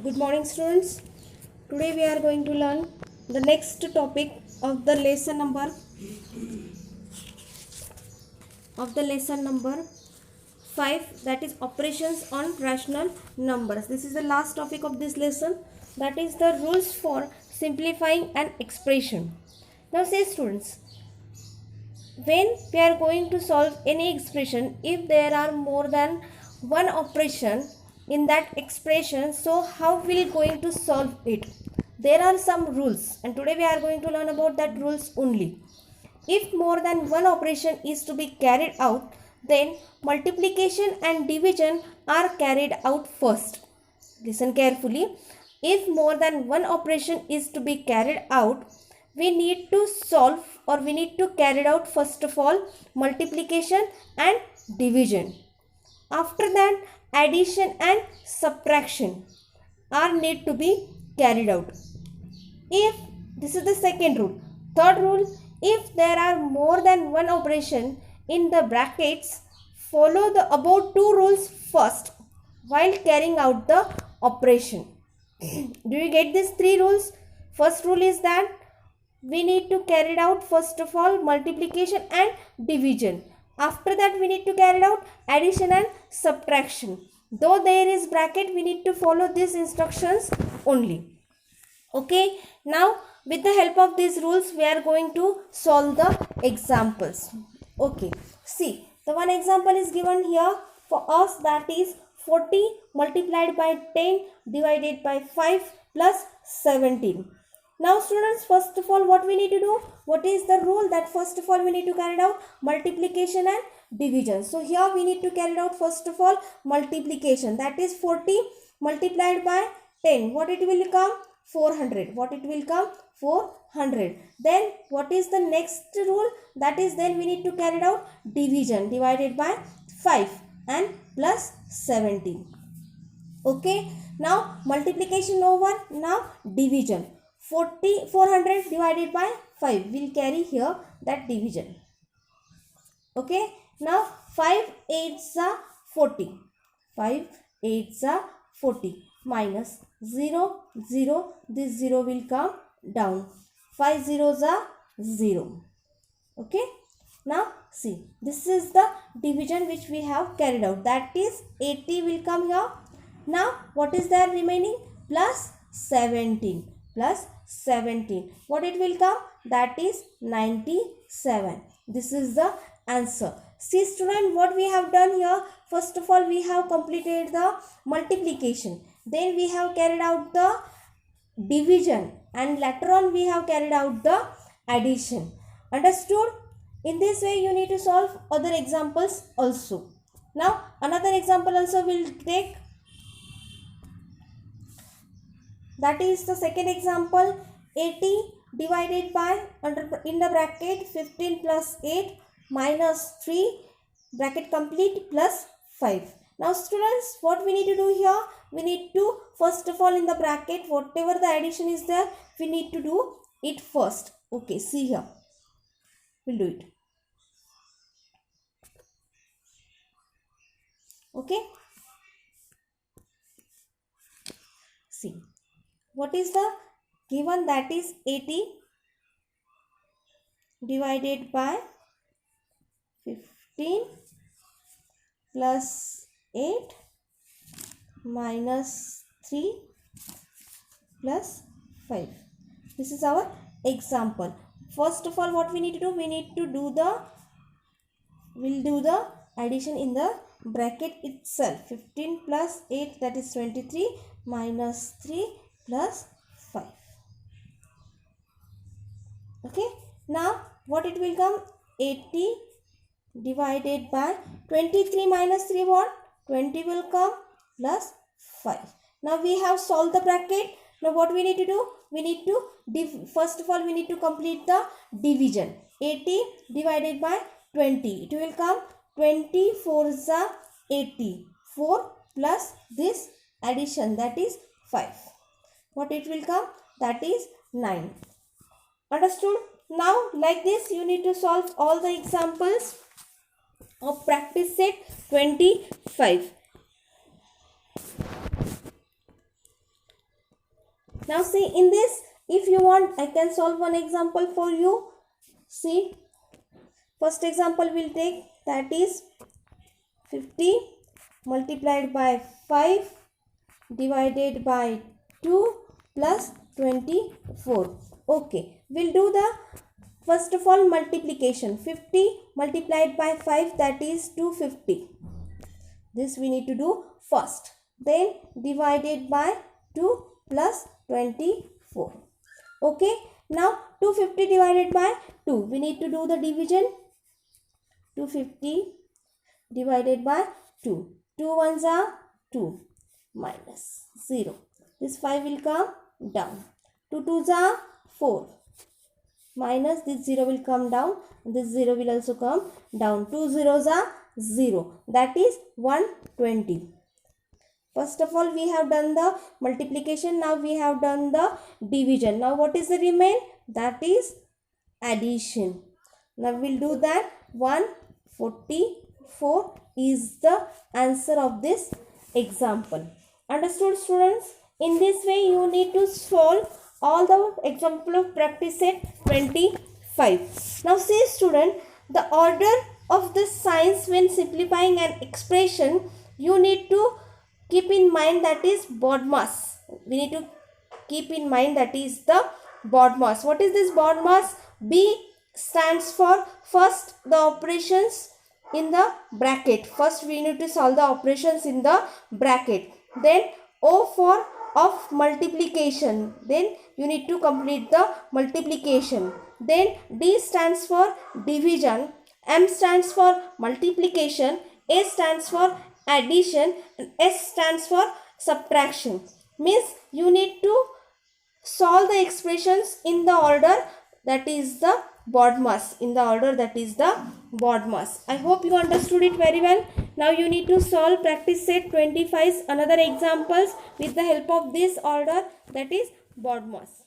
Good morning, students. Today we are going to learn the next topic of the lesson number 5, that is operations on rational numbers. This is the last topic of this lesson, that is the rules for simplifying an expression. Now say students, when we are going to solve any expression, if there are more than one operation in that expression, so how we are going to solve it? There are some rules, and today we are going to learn about that rules only. If more than one operation is to be carried out, then multiplication and division are carried out first. Listen carefully. If more than one operation is to be carried out, we need to solve, or we need to carry out first of all multiplication and division. After that, addition and subtraction are need to be carried out. If this is the second rule. Third rule, if there are more than one operation in the brackets, follow the above two rules first while carrying out the operation. Do you get these three rules? First rule is that we need to carry out first of all multiplication and division. After that, we need to carry out addition and subtraction. Though there is bracket, we need to follow these instructions only. Okay, now with the help of these rules, we are going to solve the examples. Okay, see, the one example is given here for us, that is 40 multiplied by 10 divided by 5 plus 17. Now students, first of all, what we need to do? What is the rule? That first of all we need to carry out multiplication and division. So here we need to carry out first of all multiplication, that is 40 multiplied by 10. What it will come? 400. What it will come? 400. Then what is the next rule? That is, then we need to carry out division, divided by 5 and plus 17. Okay, now multiplication over, now division. 400 divided by 5 will carry here that division. Okay, now 5 8s are 40. 5 8s are 40 minus 0 0, this 0 will come down. 5 zeros are 0. Okay, now see, this is the division which we have carried out, that is 80 will come here. Now what is there remaining? Plus 17. Plus 17. What it will come? That is 97. This is the answer. See student, what we have done here, first of all we have completed the multiplication, then we have carried out the division, and later on we have carried out the addition. Understood? In this way you need to solve other examples also. Now another example also will take, that is the second example. 80 divided by, in the bracket 15 plus 8 minus 3 bracket complete plus 5. Now students, what we need to do here? We need to first of all in the bracket whatever the addition is there, we need to do it first. Okay, see here, we'll do it. Okay, see, what is the given? That is 80 divided by 15 plus 8 minus 3 plus 5. This is our example. First of all, what we need to do? We need to do the, we'll do the addition in the bracket itself. 15 plus 8, that is 23 minus 3 plus 5. Okay, now what it will come? 80 divided by 23 minus 3, what? 20 will come plus 5. Now we have solved the bracket. Now what we need to do? We need to first of all we need to complete the division. 80 divided by 20, it will come 24 is 80. 4 plus this addition, that is 5. What it will come? That is 9. Understood? Now like this you need to solve all the examples of practice set 25. Now see, in this, if you want, I can solve one example for you. See, first example we'll take, that is 50 multiplied by 5 divided by 2 plus 24. Okay, we'll do the first of all multiplication. 50 multiplied by 5, that is 250. This we need to do first. Then divided by 2 plus 24. Okay, now 250 divided by 2, we need to do the division. 250 divided by 2. 2 ones are 2 minus 0. This 5 will come down. 2 twos are 4 minus this 0 will come down. This 0 will also come down. 2 zeros are 0. That is 120. First of all, we have done the multiplication. Now we have done the division. Now what is the remain? That is addition. Now we'll do that. 144 is the answer of this example. Understood, students? In this way, you need to solve all the example of practice set 25. Now see, student, the order of the signs when simplifying an expression, you need to keep in mind, that is BODMAS. We need to keep in mind, that is the BODMAS. What is this BODMAS? B stands for first the operations in the bracket. First we need to solve the operations in the bracket. Then O for of multiplication. Then you need to complete the multiplication. Then D stands for division. M stands for multiplication. A stands for addition. And S stands for subtraction. Means you need to solve the expressions in the order that is the BODMAS. In the order that is the BODMAS. I hope you understood it very well. Now you need to solve practice set 25's another examples with the help of this order, that is BODMAS.